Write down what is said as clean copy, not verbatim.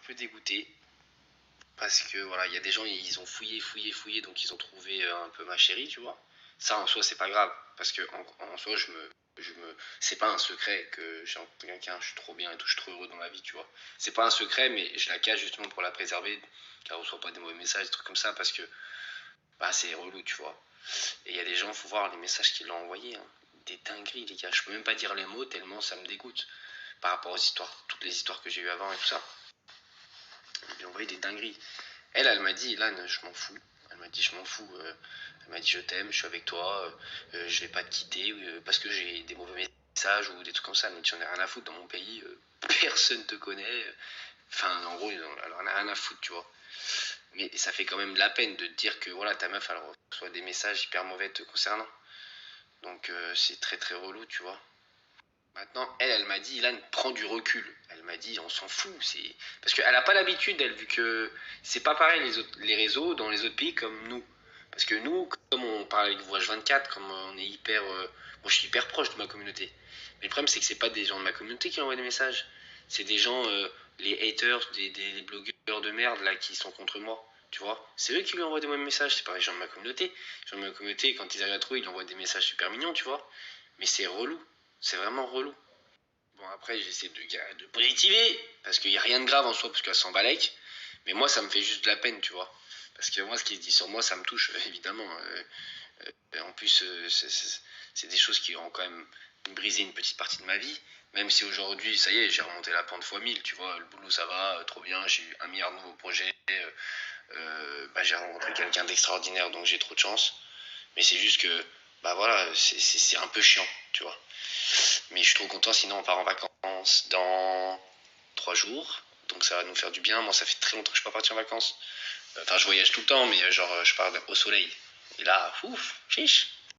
peu dégoûté. Parce que voilà, il y a des gens, ils ont fouillé, donc ils ont trouvé un peu ma chérie, tu vois. Ça en soi, c'est pas grave. Parce que en soi, c'est pas un secret que j'ai rencontré quelqu'un, je suis trop bien et tout, je suis trop heureux dans la vie, tu vois. C'est pas un secret, mais je la cache justement pour la préserver, qu'elle reçoit pas des mauvais messages, des trucs comme ça, parce que bah, c'est relou, tu vois. Et il y a des gens, faut voir les messages qu'il a envoyés, hein. Des dingueries, les gars. Je peux même pas dire les mots tellement ça me dégoûte. Par rapport aux histoires, toutes les histoires que j'ai eues avant et tout ça. Il a envoyé des dingueries. Elle m'a dit, Ilan, je m'en fous. Elle m'a dit, je m'en fous. Elle m'a dit, je t'aime, je suis avec toi, je vais pas te quitter parce que j'ai des mauvais messages ou des trucs comme ça. Elle m'a dit, j'en ai rien à foutre dans mon pays, personne te connaît. Enfin, en gros, elle en a rien à foutre, tu vois. Mais ça fait quand même de la peine de te dire que voilà, ta meuf, elle reçoit des messages hyper mauvais te concernant. Donc c'est très très relou, tu vois. Maintenant, elle m'a dit, Ilan, prends du recul. Elle m'a dit, on s'en fout. Parce qu'elle n'a pas l'habitude, elle, vu que c'est pas pareil les réseaux dans les autres pays comme nous. Parce que nous, comme on parle avec Voyage 24, comme on est hyper. Moi, je suis hyper proche de ma communauté. Mais le problème, c'est que c'est pas des gens de ma communauté qui envoient des messages. C'est des gens, les haters, des blogueurs de merde, là, qui sont contre moi. Tu vois, c'est eux qui lui envoient des mauvais messages, c'est pas les gens de ma communauté. Les gens de ma communauté, quand ils arrivent à trouver, ils lui envoient des messages super mignons, tu vois. Mais c'est relou. C'est vraiment relou. Bon, après, j'essaie de positiver, parce qu'il n'y a rien de grave en soi, parce qu'elle s'en balèque. Mais moi, ça me fait juste de la peine, tu vois. Parce que moi, ce qui se dit sur moi, ça me touche, évidemment. En plus, c'est des choses qui ont quand même brisé une petite partie de ma vie. Même si aujourd'hui, ça y est, j'ai remonté la pente fois 1000, tu vois. Le boulot, ça va, trop bien. J'ai eu 1 milliard de nouveaux projets. Bah, j'ai rencontré quelqu'un d'extraordinaire, donc j'ai trop de chance. Mais c'est juste que, bah voilà, c'est un peu chiant, tu vois. Mais je suis trop content, sinon on part en vacances dans 3 jours. Donc ça va nous faire du bien. Moi, ça fait très longtemps que je suis pas parti en vacances. Enfin, je voyage tout le temps, mais genre, je pars au soleil. Et là, ouf, chiche.